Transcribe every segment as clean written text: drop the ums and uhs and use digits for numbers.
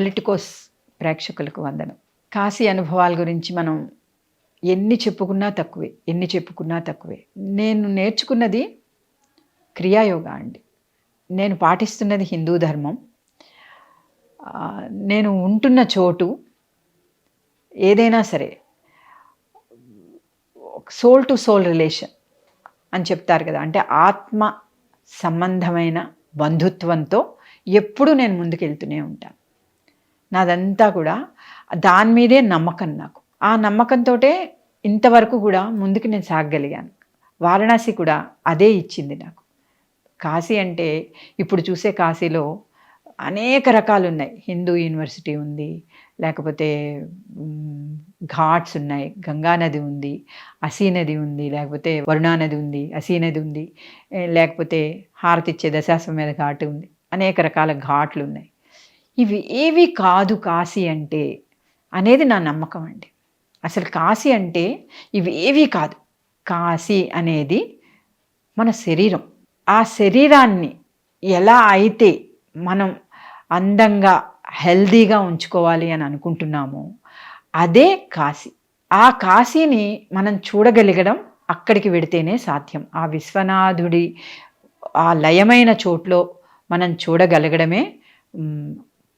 Politicos ప్రేక్షకులకు వందనం. కాశీ అనుభవాల గురించి మనం ఎన్ని చెప్పుకున్నా తక్కువే, ఎన్ని చెప్పుకున్నా తక్కువే. నేను నేర్చుకున్నది క్రియాయోగా అండి. నేను పాటిస్తున్నది హిందూ ధర్మం. నేను ఉంటున్న చోటు ఏదైనా సరే సోల్ టు సోల్ రిలేషన్ అని చెప్తారు కదా, అంటే ఆత్మ సంబంధమైన బంధుత్వంతో ఎప్పుడూ నేను ముందుకెళ్తూనే ఉంటాను. నాదంతా కూడా దాని మీదే నమ్మకం నాకు. ఆ నమ్మకంతోటే ఇంతవరకు కూడా ముందుకు నేను సాగగలిగాను. వారణాసి కూడా అదే ఇచ్చింది నాకు. కాశీ అంటే ఇప్పుడు చూసే కాశీలో అనేక రకాలు ఉన్నాయి. హిందూ యూనివర్సిటీ ఉంది, లేకపోతే ఘాట్స్ ఉన్నాయి, గంగా నది ఉంది, అసీ నది ఉంది, లేకపోతే వరుణా నది ఉంది, అసీ నది ఉంది, లేకపోతే హారతిచ్చే దశాశ్వమేధ ఘాట్ ఉంది. అనేక రకాల ఘాట్లు ఉన్నాయి. ఇవి ఏవి కాదు కాశీ అంటే అనేది నా నమ్మకం అండి. అసలు కాశీ అంటే ఇవి ఏవి కాదు. కాశీ అనేది మన శరీరం. ఆ శరీరాన్ని ఎలా అయితే మనం అందంగా హెల్దీగా ఉంచుకోవాలి అని అనుకుంటున్నామో అదే కాశీ. ఆ కాశీని మనం చూడగలగడం అక్కడికి వెడితేనే సాధ్యం. ఆ విశ్వనాథుడి ఆ లయమైన చోట్లో మనం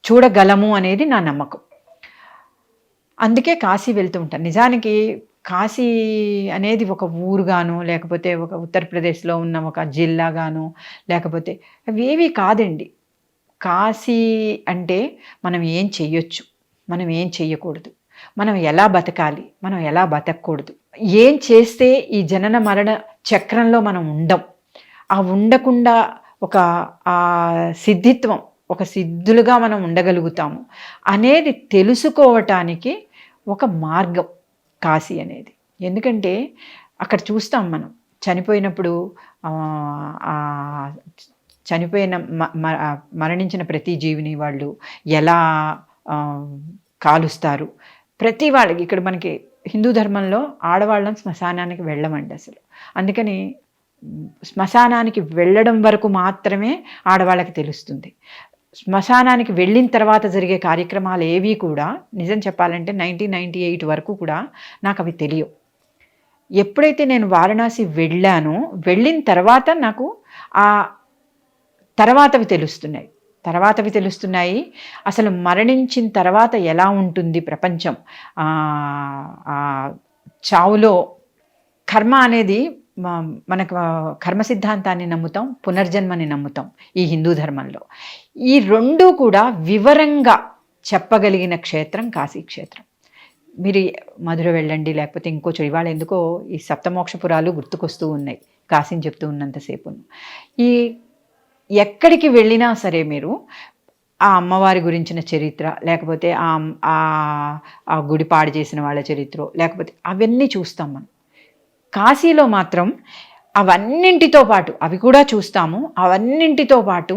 చూడగలము అనేది నా నమ్మకం. అందుకే కాశీ వెళ్తూ ఉంటాను. నిజానికి కాశీ అనేది ఒక ఊరుగాను, లేకపోతే ఒక ఉత్తరప్రదేశ్లో ఉన్న ఒక జిల్లాగాను, లేకపోతే అవేవి కాదండి. కాశీ అంటే మనం ఏం చెయ్యొచ్చు, మనం ఏం చెయ్యకూడదు, మనం ఎలా బతకాలి, మనం ఎలా బతకూడదు, ఏం చేస్తే ఈ జనన మరణ చక్రంలో మనం ఉండకుండా ఒక సిద్ధిత్వం, ఒక సిద్ధులుగా మనం ఉండగలుగుతాము అనేది తెలుసుకోవటానికి ఒక మార్గం కాశీ అనేది. ఎందుకంటే అక్కడ చూస్తాం మనం చనిపోయినప్పుడు మరణించిన ప్రతి జీవిని వాళ్ళు ఎలా కాలుస్తారు. ప్రతి వాళ్ళకి ఇక్కడ మనకి హిందూ ధర్మంలో ఆడవాళ్ళం శ్మశానానికి వెళ్ళమండి అసలు. అందుకని శ్మశానానికి వెళ్ళడం వరకు మాత్రమే ఆడవాళ్ళకి తెలుస్తుంది. శ్మశానానికి వెళ్ళిన తర్వాత జరిగే కార్యక్రమాలు ఏవి కూడా నిజం చెప్పాలంటే 1998 వరకు కూడా నాకు అవి తెలియవు. ఎప్పుడైతే నేను వారణాసి వెళ్ళిన తర్వాత నాకు ఆ తర్వాతవి తెలుస్తున్నాయి. అసలు మరణించిన తర్వాత ఎలా ఉంటుంది ప్రపంచం, చావులో కర్మ అనేది మనకు కర్మ సిద్ధాంతాన్ని నమ్ముతాం, పునర్జన్మని నమ్ముతాం ఈ హిందూ ధర్మంలో. ఈ రెండూ కూడా వివరంగా చెప్పగలిగిన క్షేత్రం కాశీ క్షేత్రం. మీరు మధుర వెళ్ళండి, లేకపోతే ఇంకో ఇవాళ ఎందుకో ఈ సప్తమోక్షపురాలు గుర్తుకొస్తూ ఉన్నాయి కాశీని చెప్తూ ఉన్నంతసేపు. ఈ ఎక్కడికి వెళ్ళినా సరే మీరు ఆ అమ్మవారి గురించిన చరిత్ర, లేకపోతే ఆ గుడి పాడు చేసిన వాళ్ళ చరిత్ర, లేకపోతే అవన్నీ చూస్తాం మనం. కాశీలో మాత్రం అవన్నింటితో పాటు అవి కూడా చూస్తాము. అవన్నింటితో పాటు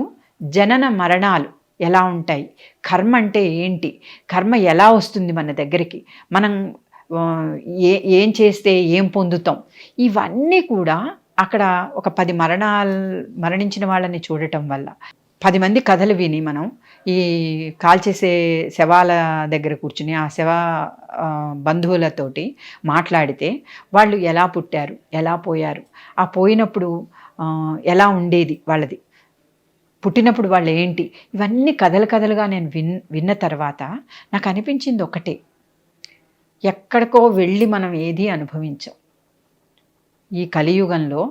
జనన మరణాలు ఎలా ఉంటాయి, కర్మ అంటే ఏంటి, కర్మ ఎలా వస్తుంది మన దగ్గరికి, మనం ఏం చేస్తే ఏం పొందుతాం, ఇవన్నీ కూడా అక్కడ ఒక 10 మరణించిన వాళ్ళని చూడటం వల్ల, 10 మంది కథలు విని మనం ఈ కాల్చేసే శవాల దగ్గర కూర్చుని ఆ బంధువులతోటి మాట్లాడితే వాళ్ళు ఎలా పుట్టారు, ఎలా పోయారు, ఆ పోయినప్పుడు ఎలా ఉండేది వాళ్ళది, పుట్టినప్పుడు వాళ్ళు ఏంటి, ఇవన్నీ కథలుగా నేను విన్న తర్వాత నాకు అనిపించింది ఒకటే, ఎక్కడికో వెళ్ళి మనం ఏది అనుభవించాం. ఈ కలియుగంలో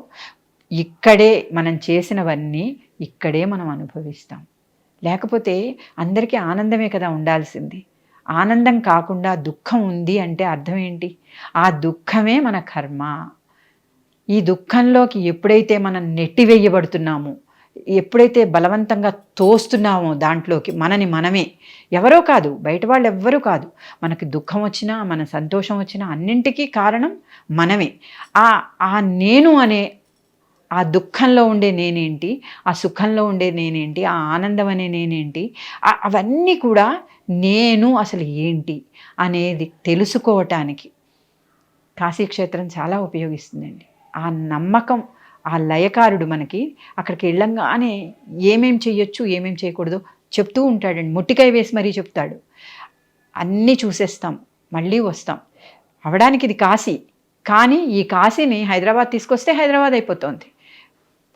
ఇక్కడే మనం చేసినవన్నీ ఇక్కడే మనం అనుభవిస్తాం. లేకపోతే అందరికీ ఆనందమే కదా ఉండాల్సింది. ఆనందం కాకుండా దుఃఖం ఉంది అంటే అర్థం ఏంటి? ఆ దుఃఖమే మన కర్మ. ఈ దుఃఖంలోకి ఎప్పుడైతే మనం నెట్టివేయబడుతున్నామో, ఎప్పుడైతే బలవంతంగా తోస్తున్నామో దాంట్లోకి మనమే, ఎవరో కాదు, బయట వాళ్ళు ఎవ్వరూ కాదు, మనకి దుఃఖం వచ్చినా మన సంతోషం వచ్చినా అన్నింటికీ కారణం మనమే. ఆ నేను అనే ఆ దుఃఖంలో ఉండే నేనేంటి, ఆ సుఖంలో ఉండే నేనేంటి, ఆ ఆనందం అనే నేనేంటి, అవన్నీ కూడా నేను అసలు ఏంటి అనేది తెలుసుకోవటానికి కాశీక్షేత్రం చాలా ఉపయోగిస్తుందండి. ఆ నమ్మకం, ఆ లయకారుడు మనకి అక్కడికి వెళ్ళంగానే ఏమేం చెయ్యొచ్చు, ఏమేం చేయకూడదు చెప్తూ ఉంటాడండి, మొట్టికాయ వేసి మరీ చెప్తాడు. అన్నీ చూసేస్తాం, మళ్ళీ వస్తాం. అవడానికి ఇది కాశీ. కానీ ఈ కాశీని హైదరాబాద్ తీసుకొస్తే హైదరాబాద్ అయిపోతుంది,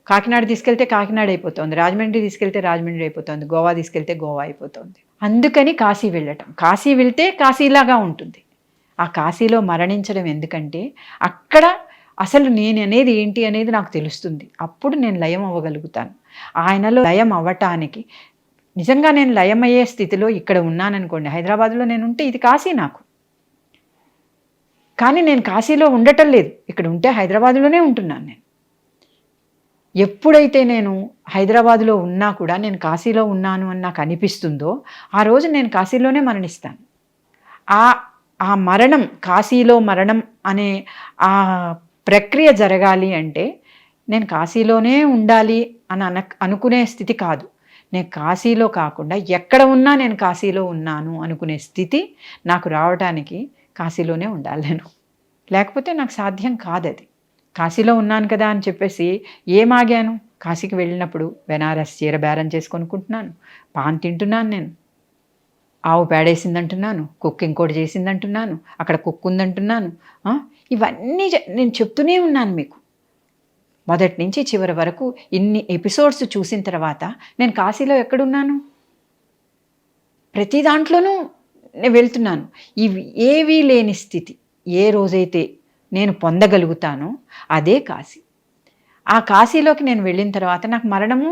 కాకినాడ తీసుకెళ్తే కాకినాడ అయిపోతుంది, రాజమండ్రి తీసుకెళ్తే రాజమండ్రి అయిపోతుంది, గోవా తీసుకెళ్తే గోవా అయిపోతుంది. అందుకని కాశీ వెళ్ళటం. కాశీ వెళ్తే కాశీలాగా ఉంటుంది. ఆ కాశీలో మరణించడం ఎందుకంటే అక్కడ అసలు నేను అనేది ఏంటి అనేది నాకు తెలుస్తుంది. అప్పుడు నేను లయం అవ్వగలుగుతాను. ఆయనలో లయం అవ్వటానికి నిజంగా నేను లయమయ్యే స్థితిలో ఇక్కడ ఉన్నాననుకోండి, హైదరాబాద్లో నేను ఉంటే ఇది కాశీ నాకు. కానీ నేను కాశీలో ఉండటం లేదు, ఇక్కడ ఉంటే హైదరాబాద్లోనే ఉంటున్నాను నేను. ఎప్పుడైతే నేను హైదరాబాదులో ఉన్నా కూడా నేను కాశీలో ఉన్నాను అని నాకు అనిపిస్తుందో ఆ రోజు నేను కాశీలోనే మరణిస్తాను. ఆ మరణం, కాశీలో మరణం అనే ఆ ప్రక్రియ జరగాలి అంటే నేను కాశీలోనే ఉండాలి అని అనుకునే స్థితి కాదు. నేను కాశీలో కాకుండా ఎక్కడ ఉన్నా నేను కాశీలో ఉన్నాను అనుకునే స్థితి నాకు రావడానికి కాశీలోనే ఉండాలి నేను. లేకపోతే నాకు సాధ్యం కాదది. కాశీలో ఉన్నాను కదా అని చెప్పేసి ఏమాగాను? కాశీకి వెళ్ళినప్పుడు బెనారస్ చీర బేరం చేసి కొనుక్కుంటున్నాను, పాన్ తింటున్నాను, నేను ఆవు పేడేసిందంటున్నాను, కుక్ ఇంకోటి చేసిందంటున్నాను, అక్కడ కుక్ ఉందంటున్నాను. ఇవన్నీ నేను చెప్తూనే ఉన్నాను మీకు. మొదటి నుంచి చివరి వరకు ఇన్ని ఎపిసోడ్స్ చూసిన తర్వాత నేను కాశీలో ఎక్కడున్నాను? ప్రతి దాంట్లోనూ నేను వెళ్తున్నాను. ఇవి ఏవీ లేని స్థితి ఏ రోజైతే నేను పొందగలుగుతానో అదే కాశీ. ఆ కాశీలోకి నేను వెళ్ళిన తర్వాత నాకు మరణము,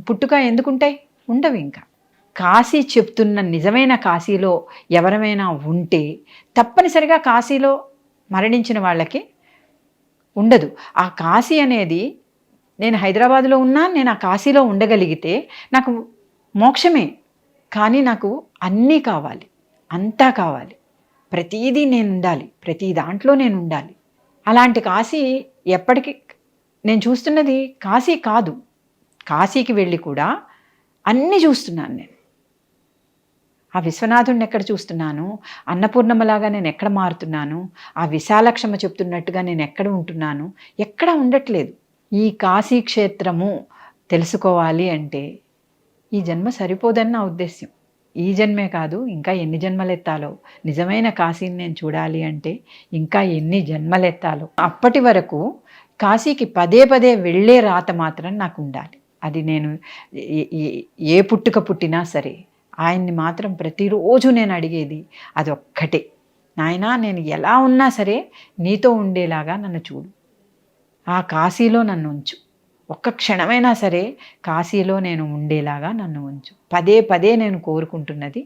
పుట్టుక ఎందుకుంటాయి? ఉండవు. ఇంకా కాశీ చెప్తున్న నిజమైన కాశీలో ఎవరమైనా ఉంటే తప్పనిసరిగా కాశీలో మరణించిన వాళ్ళకి ఉండదు. ఆ కాశీ అనేది నేను హైదరాబాదులో ఉన్నా నేను ఆ కాశీలో ఉండగలిగితే నాకు మోక్షమే. కానీ నాకు అన్నీ కావాలి, అంతా కావాలి, ప్రతీదీ నేను ఉండాలి, ప్రతి దాంట్లో నేను ఉండాలి. అలాంటి కాశీ ఎప్పటికీ నేను చూస్తున్నది కాశీ కాదు. కాశీకి వెళ్ళి కూడా అన్నీ చూస్తున్నాను నేను. ఆ విశ్వనాథుడిని ఎక్కడ చూస్తున్నాను, అన్నపూర్ణమ్మలాగా నేను ఎక్కడ మారుతున్నాను, ఆ విశాలక్షమ చెప్తున్నట్టుగా నేను ఎక్కడ ఉంటున్నాను, ఎక్కడ ఉండట్లేదు. ఈ కాశీ క్షేత్రము తెలుసుకోవాలి అంటే ఈ జన్మ సరిపోదని నా ఉద్దేశ్యం. ఈ జన్మే కాదు, ఇంకా ఎన్ని జన్మలెత్తాలో. నిజమైన కాశీని నేను చూడాలి అంటే ఇంకా ఎన్ని జన్మలెత్తాలో. అప్పటి వరకు కాశీకి పదే పదే వెళ్ళే రాత మాత్రం నాకు ఉండాలి. అది నేను ఏ పుట్టుక పుట్టినా సరే ఆయన్ని మాత్రం ప్రతిరోజు నేను అడిగేది అది ఒక్కటే, నాయనా నేను ఎలా ఉన్నా సరే నీతో ఉండేలాగా నన్ను చూడు, ఆ కాశీలో నన్ను ఉంచు, ఒక్క క్షణమైనా సరే కాశీలో నేను ఉండేలాగా నన్ను ఉంచు. పదే పదే నేను కోరుకుంటున్నది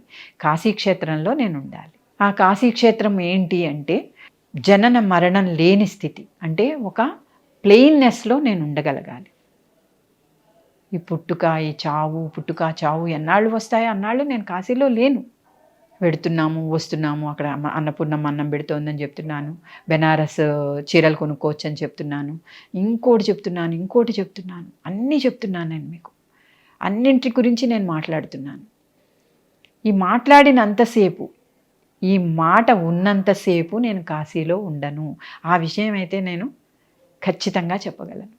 కాశీక్షేత్రంలో నేను ఉండాలి. ఆ కాశీక్షేత్రం ఏంటి అంటే జనన మరణం లేని స్థితి, అంటే ఒక ప్లెయిన్నెస్లో నేను ఉండగలగాలి. ఈ పుట్టుక, ఈ చావు, పుట్టుక చావు ఎన్నాళ్ళు వస్తాయో అన్నాళ్ళు నేను కాశీలో లేను. పెడుతున్నాము, వస్తున్నాము, అక్కడ అన్నపూర్ణమ్మ అన్నం పెడుతోందని చెప్తున్నాను, బెనారస్ చీరలు కొనుక్కోవచ్చు అని చెప్తున్నాను, ఇంకోటి చెప్తున్నాను, అన్నీ చెప్తున్నాను నేను మీకు. అన్నింటి గురించి నేను మాట్లాడుతున్నాను. ఈ మాట్లాడినంతసేపు, ఈ మాట ఉన్నంతసేపు నేను కాశీలో ఉండను. ఆ విషయం అయితే నేను ఖచ్చితంగా చెప్పగలను.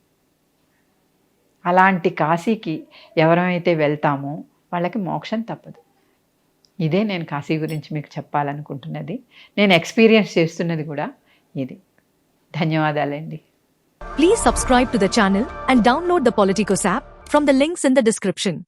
అలాంటి కాశీకి ఎవరైతే వెళ్తామో వాళ్ళకి మోక్షం తప్పదు. ఇదే నేను కాశీ గురించి మీకు చెప్పాలనుకుంటున్నది. నేను ఎక్స్పీరియన్స్ చేస్తున్నది కూడా ఇది. ధన్యవాదాలండి. Please subscribe to the channel and download the Politicos app from the links in the description.